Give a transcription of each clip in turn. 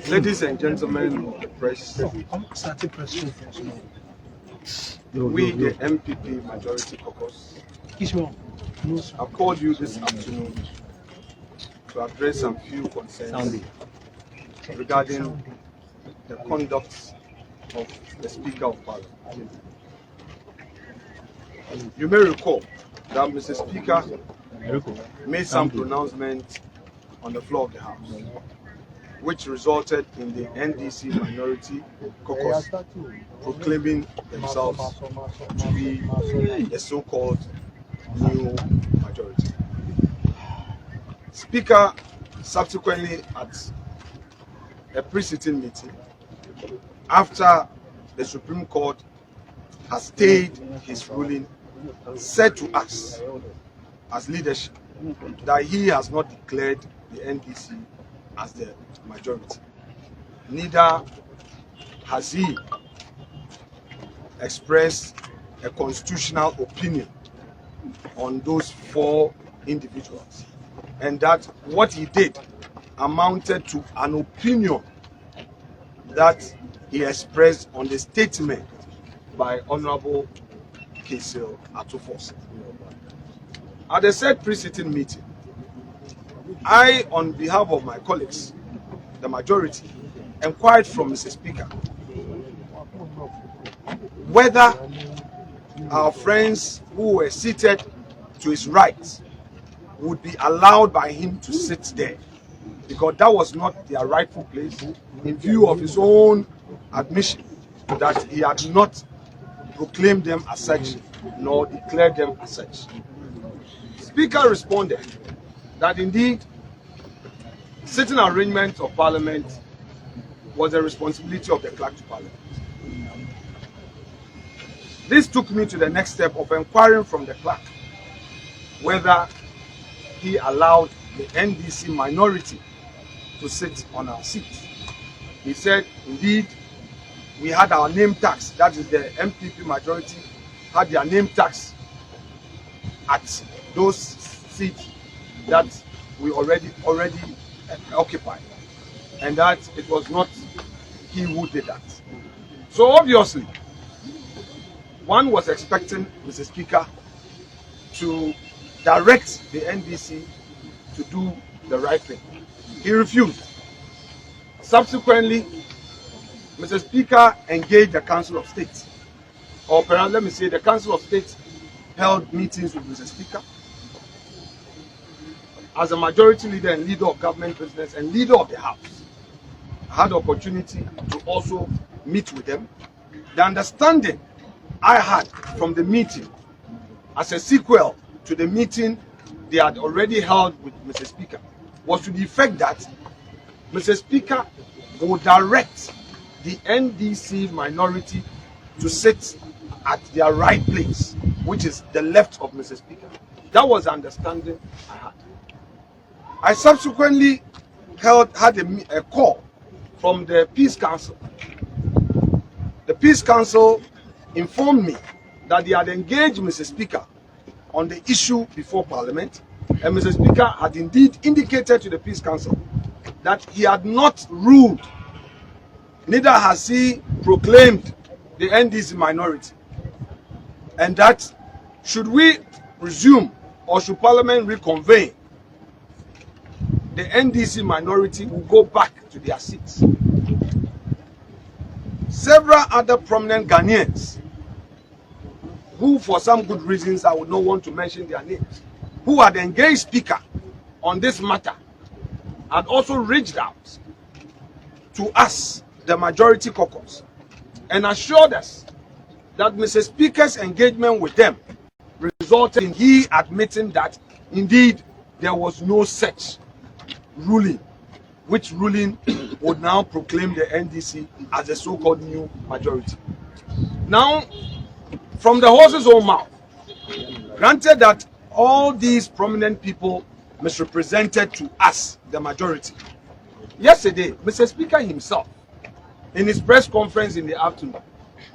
Ladies and gentlemen, press. We, the MPP Majority Caucus, have called you this afternoon to address some few concerns regarding the conduct of the Speaker of Parliament. You may recall that Mr. Speaker made some pronouncement on the floor of the House, which resulted in the NDC minority caucus proclaiming themselves to be the so-called new majority. Speaker subsequently at a pre-sitting meeting, after the Supreme Court has stayed his ruling, said to us as leadership that he has not declared the NDC as the majority. Neither has he expressed a constitutional opinion on those four individuals, and that what he did amounted to an opinion that he expressed on the statement by Honorable Kesil Atufos. At the said pre-sitting meeting, I, on behalf of my colleagues, the majority, inquired from Mr. Speaker whether our friends who were seated to his right would be allowed by him to sit there, because that was not their rightful place, in view of his own admission that he had not proclaimed them as such nor declared them as such. Speaker responded that indeed sitting arrangement of Parliament was the responsibility of the clerk to Parliament. This took me to the next step of inquiring from the clerk whether he allowed the NDC minority to sit on our seats. He said, indeed, we had our name tags, that is the MPP majority had their name tags at those seats that we already occupied, and that it was not he who did that. So obviously, one was expecting Mr. Speaker to direct the NDC to do the right thing. He refused. Subsequently, Mr. Speaker engaged the Council of State, or perhaps let me say the Council of State held meetings with Mr. Speaker as a majority leader and leader of government business and leader of the House. I had the opportunity to also meet with them. The understanding I had from the meeting as a sequel to the meeting they had already held with Mr. Speaker was to the effect that Mr. Speaker would direct the NDC minority to sit at their right place, which is the left of Mr. Speaker. That was the understanding I had. I subsequently had a call from the Peace Council. The Peace Council informed me that they had engaged Mr. Speaker on the issue before Parliament, and Mr. Speaker had indeed indicated to the Peace Council that he had not ruled, neither has he proclaimed the NDC minority, and that should we resume or should Parliament reconvene, the NDC minority will go back to their seats. Several other prominent Ghanaians, who for some good reasons I would not want to mention their names, who had engaged Speaker on this matter, had also reached out to us, the majority caucus, and assured us that Mr. Speaker's engagement with them resulted in he admitting that indeed there was no such ruling, which ruling would now proclaim the NDC as a so-called new majority. Now, from the horse's own mouth, granted that all these prominent people misrepresented to us, the majority. Yesterday, Mr. Speaker himself, in his press conference in the afternoon,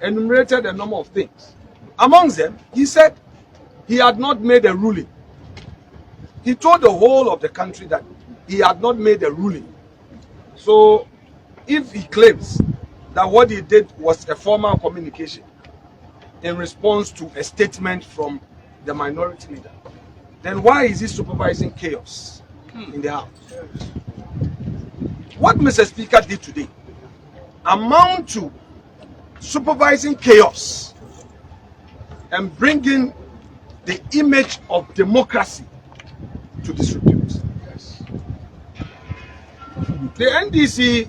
enumerated a number of things. Amongst them, he said he had not made a ruling. He told the whole of the country that he had not made a ruling. So if he claims that what he did was a formal communication in response to a statement from the minority leader, then why is he supervising chaos in the House? What Mr. Speaker did today amount to supervising chaos and bringing the image of democracy to disrepute. Yes. The NDC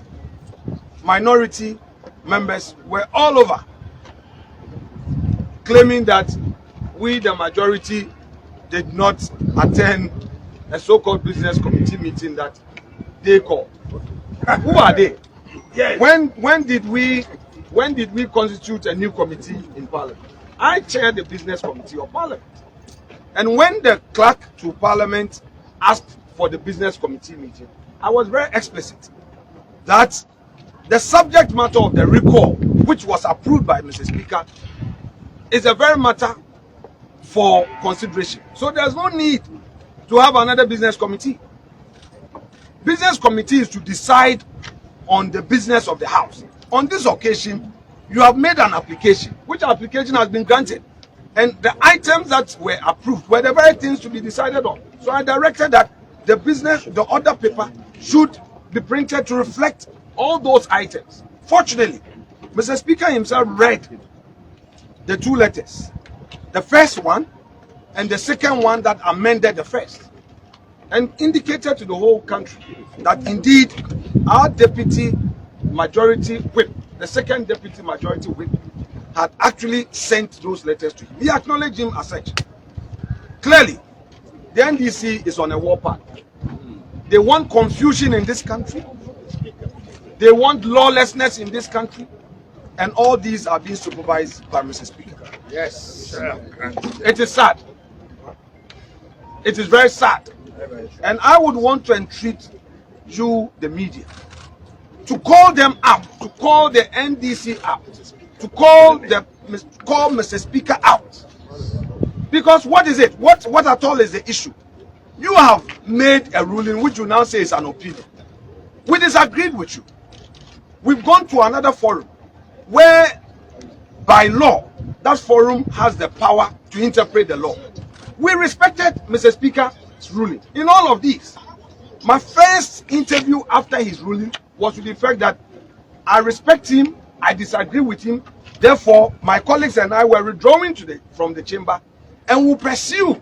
minority members were all over claiming that we, the majority, did not attend a so-called business committee meeting that they called. Who are they? Yes. When did we constitute a new committee in Parliament? I chair the business committee of Parliament. And when the clerk to Parliament asked for the business committee meeting, I was very explicit that the subject matter of the recall, which was approved by Mr. Speaker, is a very matter for consideration. So there's no need to have another business committee. Business committee is to decide on the business of the House. On this occasion, you have made an application, which application has been granted. And the items that were approved were the very things to be decided on. So I directed that the order paper should be printed to reflect all those items. Fortunately, Mr. Speaker himself read the two letters. The first one and the second one that amended the first, and indicated to the whole country that indeed our deputy majority whip, the second deputy majority whip, had actually sent those letters to him. He acknowledged him as such. Clearly, the NDC is on a war path. They want confusion in this country. They want lawlessness in this country. And all these are being supervised by Mr. Speaker. Yes. It is sad. It is very sad. And I would want to entreat you, the media, to call them out, to call the NDC out, to call Mr. Speaker out. Because what is it? What at all is the issue? You have made a ruling which you now say is an opinion. We disagreed with you. We've gone to another forum where, by law, that forum has the power to interpret the law. We respected Mr. Speaker's ruling in all of these. My first interview after his ruling was to the fact that I respect him, I disagree with him, therefore my colleagues and I were withdrawing from the chamber and will pursue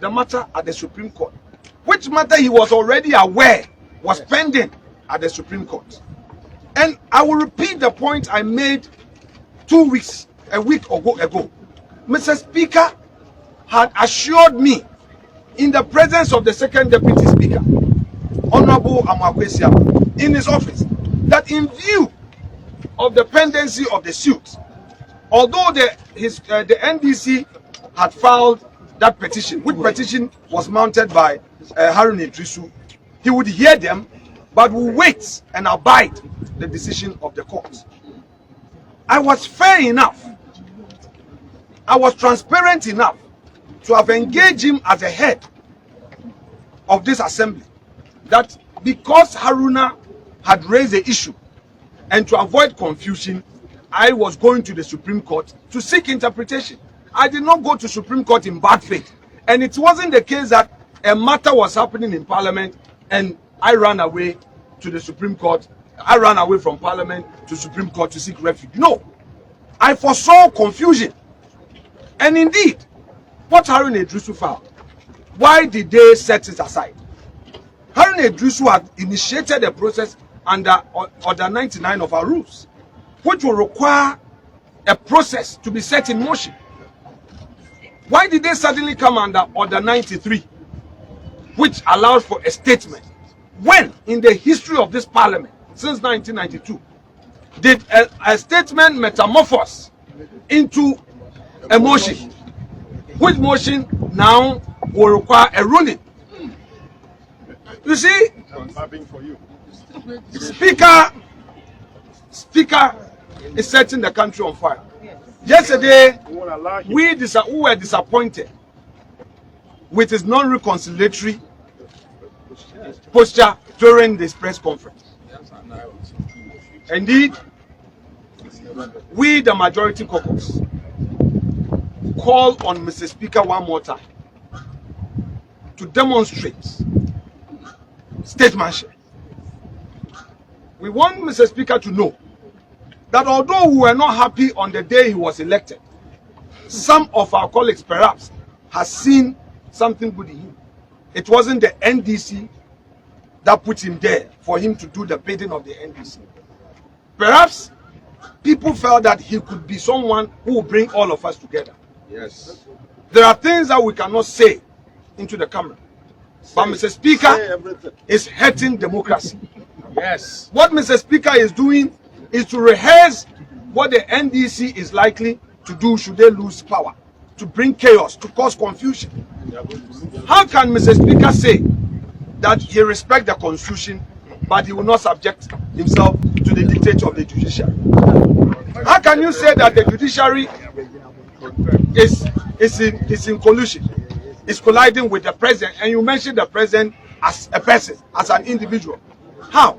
the matter at the Supreme Court, which matter he was already aware was pending at the Supreme Court. And I will repeat the point I made a week ago. Mr. Speaker had assured me in the presence of the second deputy speaker, Honorable PAA KWESI, in his office, that in view of the pendency of the suit, although the NDC had filed that petition, which petition was mounted by Harun Idrisu, he would hear them, but will wait and abide the decision of the court. I was fair enough, I was transparent enough to have engaged him as a head of this assembly, that because Haruna had raised the issue and to avoid confusion, I was going to the Supreme Court to seek interpretation. I did not go to Supreme Court in bad faith. And it wasn't the case that a matter was happening in Parliament and I ran away to the Supreme Court. I ran away from Parliament to Supreme Court to seek refuge. No. I foresaw confusion. And indeed, what Harun Idrisu found, why did they set it aside? Harun Idrisu had initiated a process under Order 99 of our rules, which will require a process to be set in motion. Why did they suddenly come under Order 93, which allows for a statement? When, in the history of this Parliament, since 1992, did a statement metamorphose into a motion? Which motion now will require a ruling? You see, Speaker is setting the country on fire. Yesterday, we were disappointed with his non-reconciliatory posture during this press conference. Indeed, we, the majority caucus, call on Mr. Speaker one more time to demonstrate statesmanship. We want Mr. Speaker to know that although we were not happy on the day he was elected, some of our colleagues perhaps has seen something good in him. It wasn't the NDC that put him there for him to do the bidding of the NDC. Perhaps people felt that he could be someone who will bring all of us together. Yes. There are things that we cannot say into the camera. But Mr. Speaker is hurting democracy. Yes. What Mr. Speaker is doing is to rehearse what the NDC is likely to do should they lose power, to bring chaos, to cause confusion. How can Mr. Speaker say that he respects the Constitution, but he will not subject himself to the dictate of the judiciary? How can you say that the judiciary is in collusion, is colliding with the president, and you mention the president as a person, as an individual? How?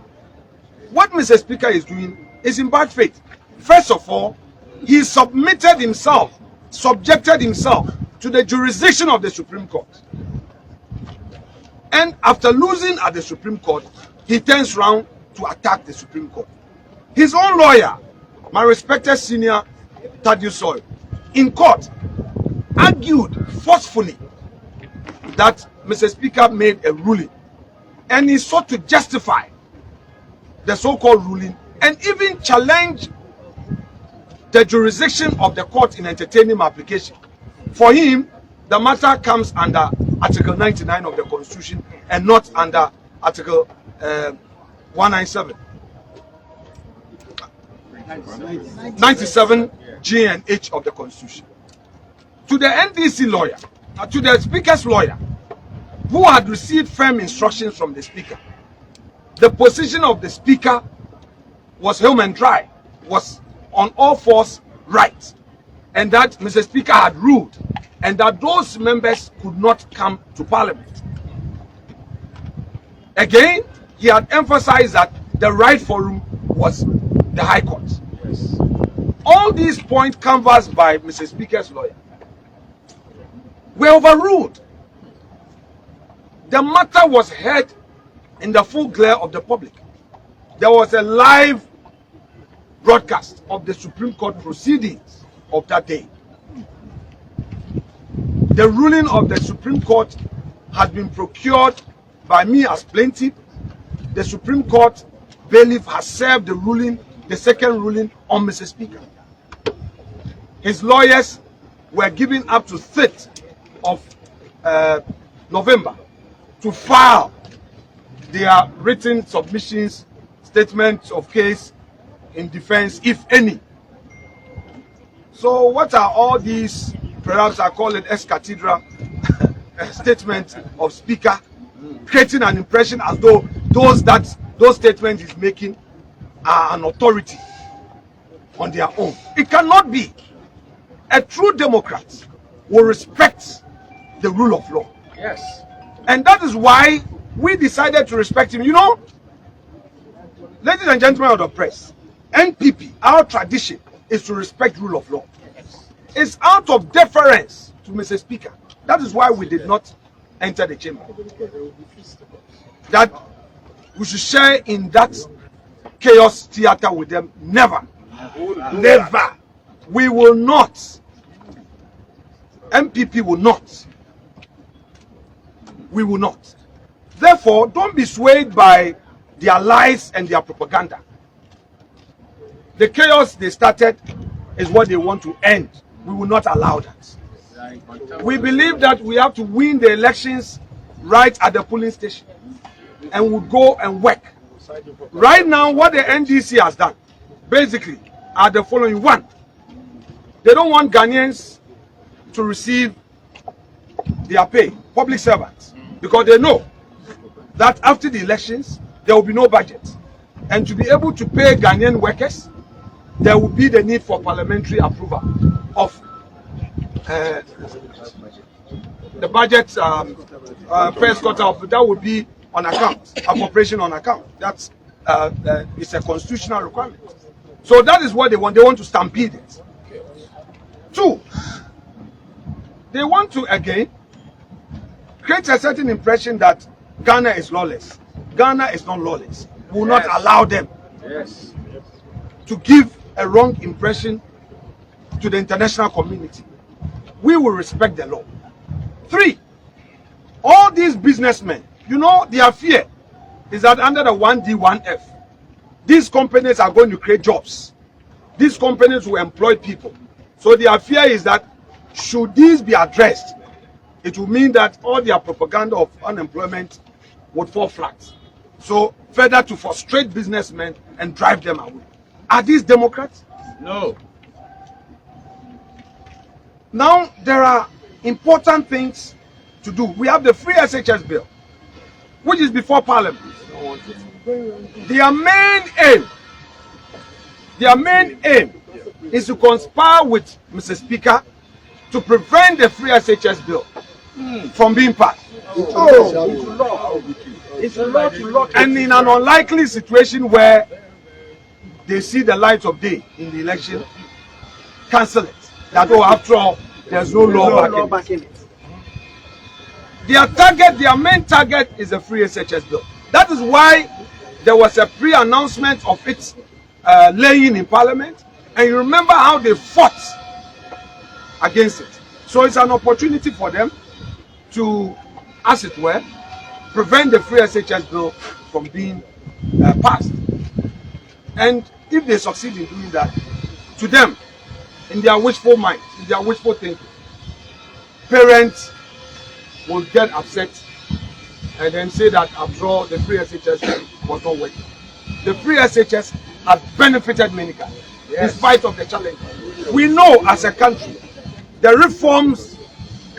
What Mr. Speaker is doing is in bad faith. First of all, he subjected himself to the jurisdiction of the Supreme Court. And after losing at the Supreme Court, he turns around to attack the Supreme Court. His own lawyer, my respected senior Thaddeus Soy, in court, argued forcefully that Mr. Speaker made a ruling, and he sought to justify the so-called ruling and even challenge the jurisdiction of the court in entertaining my application. For him, the matter comes under Article 99 of the Constitution and not under Article 197. 97 G and H of the Constitution. To the NDC lawyer, to the Speaker's lawyer, who had received firm instructions from the Speaker, the position of the Speaker was home and dry, was on all fours right, and that Mr. Speaker had ruled, and that those members could not come to Parliament. Again, he had emphasized that the right forum was the High Court. Yes. All these points canvassed by Mr. Speaker's lawyer were overruled. The matter was heard in the full glare of the public. There was a live broadcast of the Supreme Court proceedings of that day. The ruling of the Supreme Court had been procured by me as plaintiff. The Supreme Court bailiff has served the ruling, the second ruling, on Mr. Speaker. His lawyers were given up to 3rd of November to file their written submissions, statements of case in defense, if any. So what are all these, perhaps I call it ex cathedra statements of Speaker, creating an impression as though those statements he's making are an authority on their own. It cannot be. A true Democrat will respect the rule of law. Yes. And that is why we decided to respect him. You know, ladies and gentlemen of the press, NPP, our tradition is to respect rule of law. It's out of deference to Mr. Speaker. That is why we did not enter the chamber. That we should share in that chaos theater with them. Never. Never. We will not. MPP will not. We will not. Therefore, don't be swayed by their lies and their propaganda. The chaos they started is what they want to end. We will not allow that. We believe that we have to win the elections right at the polling station, and we'll go and work. Right now, what the NDC has done, basically, are the following. One, they don't want Ghanaians to receive their pay, public servants, because they know that after the elections, there will be no budget. And to be able to pay Ghanaian workers, there will be the need for parliamentary approval of the budget first quarter of that would be on account, appropriation on account. That's it's a constitutional requirement. So that is what they want. They want to stampede it. 2, they want to again create a certain impression that Ghana is lawless. Ghana is not lawless. We will not allow them to give a wrong impression to the international community. We will respect the law. 3, all these businessmen, you know, their fear is that under the 1D, 1F, these companies are going to create jobs. These companies will employ people. So their fear is that should these be addressed, it will mean that all their propaganda of unemployment would fall flat. So further to frustrate businessmen and drive them away. Are these Democrats? No. Now there are important things to do. We have the free SHS bill, which is before Parliament. Their main aim is to conspire with Mr. Speaker to prevent the free SHS bill from being passed. And in an unlikely situation where they see the light of day in the election, cancel it. That, oh, after all, there's no law backing it. Their main target is the free SHS bill. That is why there was a pre-announcement of its laying in Parliament, and you remember how they fought against it. So it's an opportunity for them to, as it were, prevent the free SHS bill from being passed. And if they succeed in doing that, to them, in their wishful mind, in their wishful thinking, parents will get upset and then say that after all, the free SHS was not working. The free SHS has benefited many guys, in spite of the challenge. We know as a country, the reforms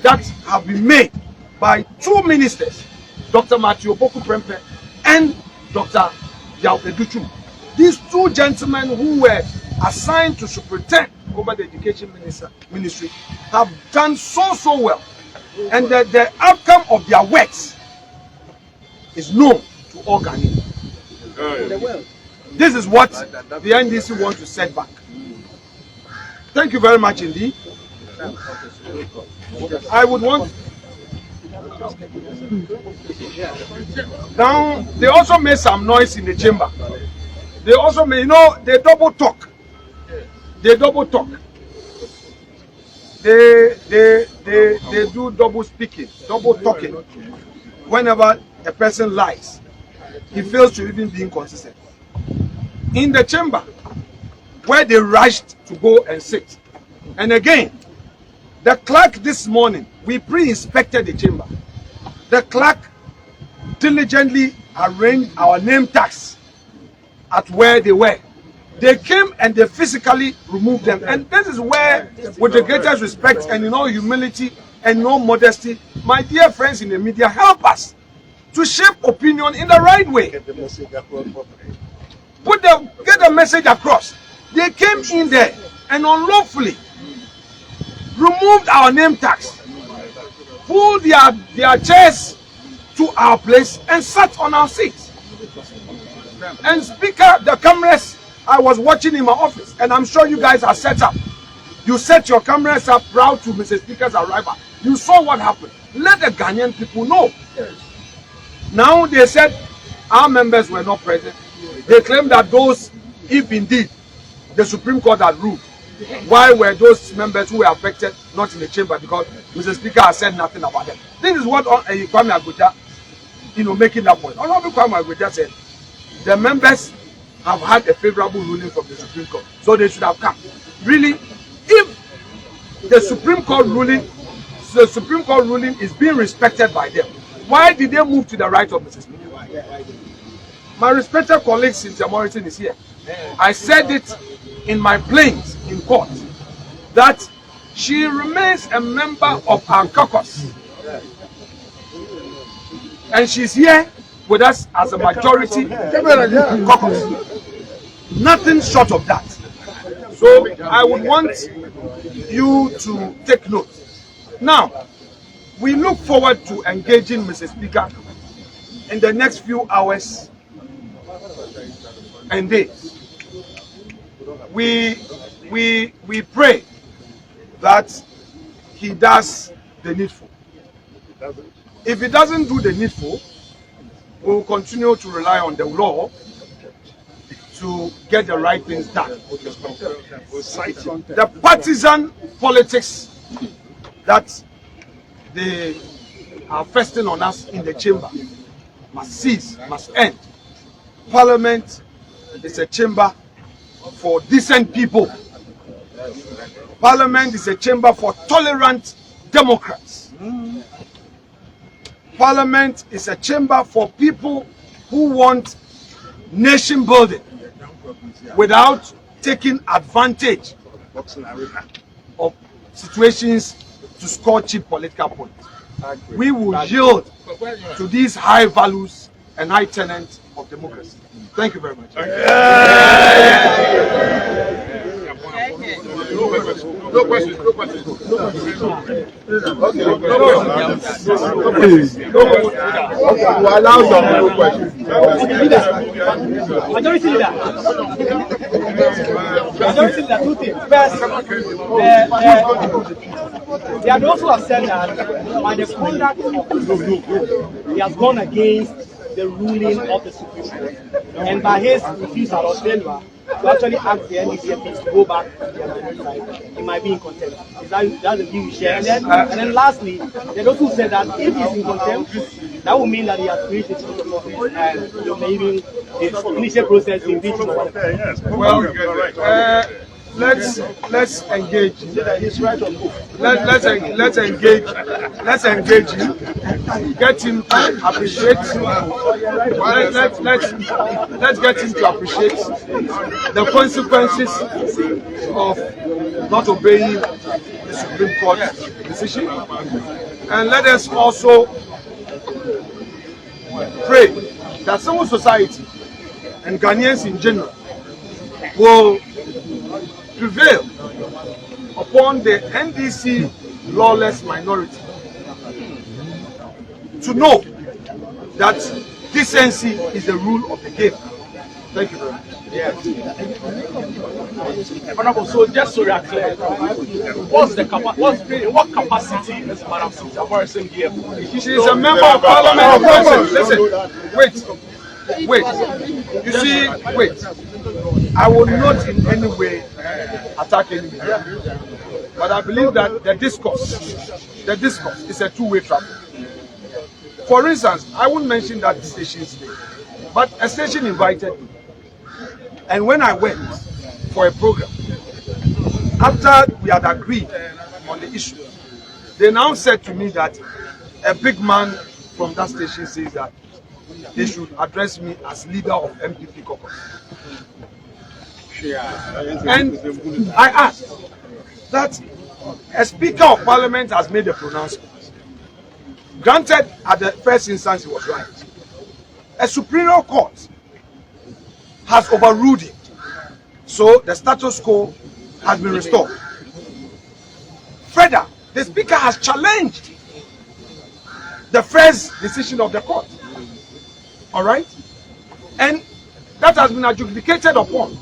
that have been made by 2 ministers, Dr. Matthew Boku Prempe and Dr. Yao Educhum. These 2 gentlemen who were assigned to superintend over the education ministry have done so well. And the outcome of their works is known to all Ghanaians. This is what the NDC want to set back. Thank you very much indeed. I would want... Now, they also made some noise in the chamber. They also made, you know, they double talk. They double talk. They do double speaking, double talking. Whenever a person lies, he fails to even be inconsistent. In the chamber, where they rushed to go and sit. And again, the clerk this morning, we pre-inspected the chamber. The clerk diligently arranged our name tags at where they were. They came and they physically removed them. And this is where, with the greatest respect and in all humility and no modesty, my dear friends in the media, help us to shape opinion in the right way. Get the message across. They came in there and unlawfully removed our name tags, pulled their chairs to our place and sat on our seats. And Speaker, the cameras, I was watching in my office, and I'm sure you guys are set up. You set your cameras up proud to Mr. Speaker's arrival. You saw what happened. Let the Ghanaian people know. Now they said our members were not present. They claim that those, if indeed the Supreme Court had ruled, why were those members who were affected not in the chamber? Because Mr. Speaker has said nothing about them. This is what Kwame Agbodza, making that point. Honorable Kwame Agbodza said the members have had a favorable ruling from the Supreme Court, so they should have come. Really, if the Supreme Court ruling is being respected by them, why did they move to the right of Mrs. Speaker? My respected colleague Cynthia Morrison is here. I said it in my plaints in court that she remains a member of our caucus, and she's here with us as a majority caucus. Nothing short of that. So I would want you to take note. Now, we look forward to engaging Mr. Speaker in the next few hours and days. We pray that he does the needful. If he doesn't do the needful, we will continue to rely on the law to get the right things done. The partisan politics that they are festing on us in the chamber must cease, must end. Parliament is a chamber for decent people. Parliament is a chamber for tolerant Democrats. Parliament is a chamber for people who want nation building without taking advantage of situations to score cheap political points. We will yield to these high values and high tenets of democracy. Thank you very much. No questions. No questions. No questions. We'll allow some questions. Majority leader. Majority leader, two things. First, they had also have said that by the conduct of the he has gone against the ruling of the Supreme Court, and by his refusal of failure to actually ask the NDCFs to go back to their side, he might be in contempt. Is that the view you share? And then lastly, they also said that if he's in contempt, that would mean that he has created and maybe his initial process in impeachment. Well, let's engage. Let's engage him. Get him to appreciate. Let's get him to appreciate the consequences of not obeying the Supreme Court decision, and let us also pray that civil society and Ghanaians in general will prevail upon the NDC lawless minority to know that decency is the rule of the game. Thank you very much. Honorable, so just so we are clear, what capacity is Madam Cynthia Morrison here? She is a member of Parliament. Listen, wait. You see, wait. I will not in any way attack anybody, but I believe that the discourse is a two-way traffic. For instance, I won't mention that station's name, but a station invited me, and when I went for a program, after we had agreed on the issue, they now said to me that a big man from that station says that they should address me as leader of MPP caucus. And I asked that a Speaker of Parliament has made a pronouncement. Granted, at the first instance, he was right. A Superior Court has overruled it. So the status quo has been restored. Further, the Speaker has challenged the first decision of the court. All right? And that has been adjudicated upon.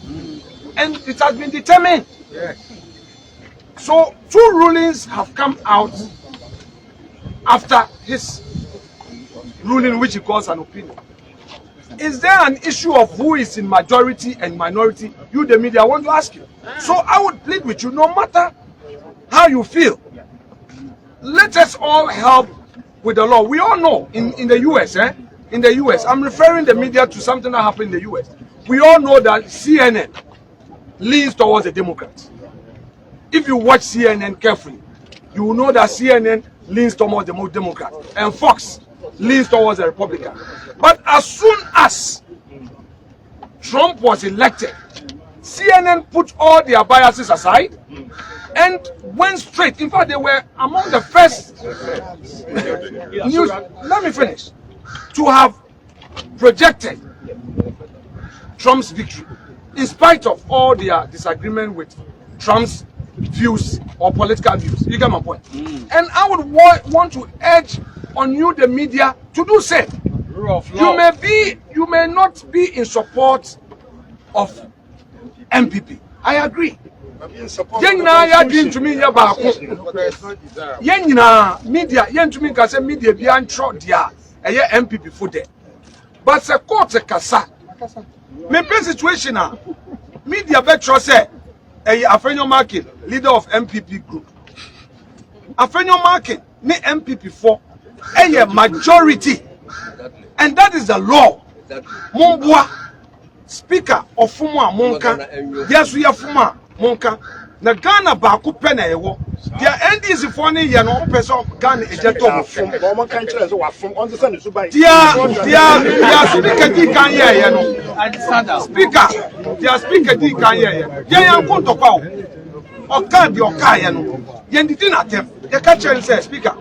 And it has been determined. Yes. So two rulings have come out after his ruling, which he calls an opinion. Is there an issue of who is in majority and minority? You, the media, I want to ask you. So I would plead with you, no matter how you feel, let us all help with the law. We all know in the US, in the US, I'm referring the media to something that happened in the US. We all know that CNN leans towards the Democrats. If you watch CNN carefully, you will know that CNN leans towards the Democrats and Fox leans towards the Republican. But as soon as Trump was elected, CNN put all their biases aside and went straight. In fact, they were among the first news, let me finish, to have projected Trump's victory, in spite of all their disagreement with Trump's views or political views. You get my point? And I would want to urge on you, the media, to do same. you may not be in support of MPP. I agree. Yengina ya agree to me ya ba ko. Yengina media yen to me ka say media bi antro dia eye MPP for there. But the court kasa. Me pe situation a media be tro say eye Afenyo market leader of MPP group. Afenyo market ni MPP for eye majority. And that is the law. Mumbwa speaker of Fuma Monka. Yes, we are Fuma Monka. Na Ghana baku pena ewo. Dia NDC phone ye no person Ghana ejeto from Roman country so from understand so by. Dia speaker di kan ye no. Speaker, dia speaker di kan ye. Ye yan konto kwa o. Oka di oka ye no. Ye ndidi na tem. Ye ka chen say speaker.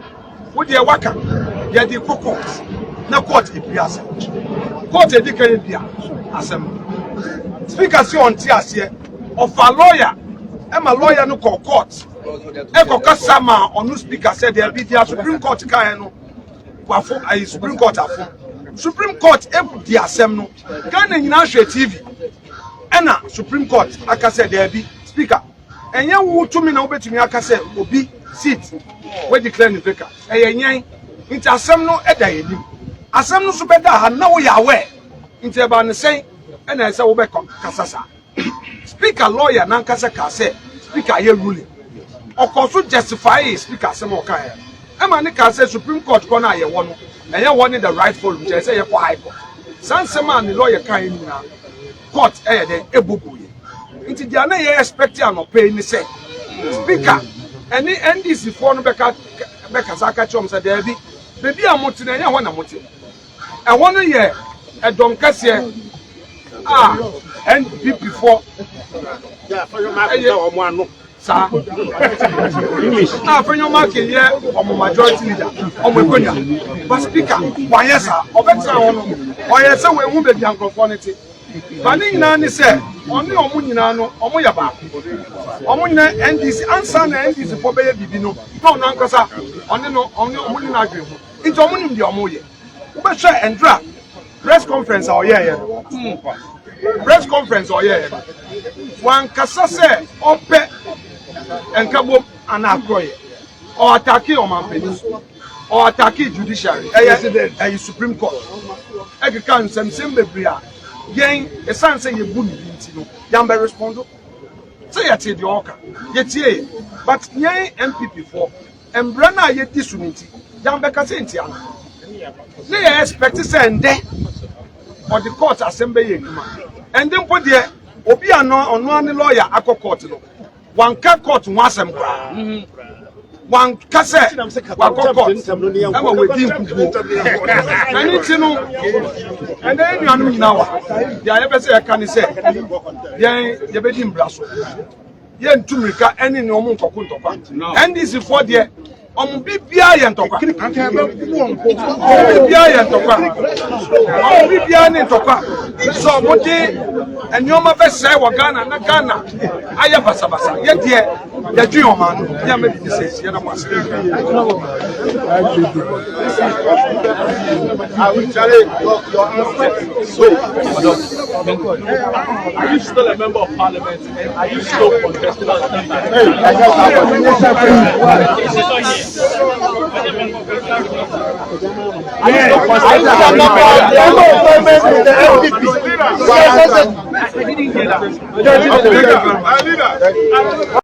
Wo de waka. Ye di kokos. Na court ipiase. Court edikere bia asem. Speaker si on ti ase of a lawyer. I'm a lawyer no court. Eko kasama onu speaker said there be the Supreme Court kan no. Wafo ai Supreme Court afo. Supreme Court ebu di asem no. Ghana nyina hwe TV. Ena Supreme Court aka said there be speaker. Enye wo tumi na obetumi aka say obi seat we declare ni speaker. Eyenyen nti asem no eda yedim. Asem no so beda ha na wo ya we. Nti eba ne sen ena ese wo be kasasa. Speaker lawyer nankasa ka say speaker ye ruling. Okoso justify speaker asem o kan. E ma ne ka say Supreme Court ko na ye wo no. Enye wo ne the rightful which say ye ko high court. Sanse man the lawyer kan ni na court eh den ebobu ye. Nti dia na ye expect an pay ni say speaker any NDC for no beka saka chom say there be baby amoti na enye ho na moti. E wo no ye edom kase and before Afenyo market omo anu sa Afenyo market here omo majority leader omo ekonya but speaker wan yes sir obetra wono o yes we hu be bian conformity but ni nyina ni say oni omo nyina no omo ya ba omo nyina NDC answer na NDC for be bibi no no na nkasa oni no omo nyina agwe ho nti omo nim de omo ye wo be hwe endra press conference or yeah press conference or yeah one kasa say ope enkabo anakroye or attack o manpeni or attack judiciary Supreme Court e kan sem bebria yen e san say ye bu ni nti no yam be respond say ye tie de oka ye tie but yen MPP for embra na ye di suniti yam be ka say ntia na ye expect say nde or the court assembly ye kuma and then put there obi ano ani lawyer akọ court no one ka court one asem kra one ka say wa court e ma we di nkuku ani ti no and then you anu nyina wa ya ye be say e kan say ye be di mbra so ye ntumrika eni ne omo nkoko ntokwa NDC for there omo bibia ye ntokwa bibia ye ntokwa omo bibia ne ntokwa so mo di enyoma be say wo Ghana na Ghana aye basabasa ye de ye dwi o man ya me bi say ye na mo ase I will challenge your answer. So, are you still a member of parliament and are you still contesting as I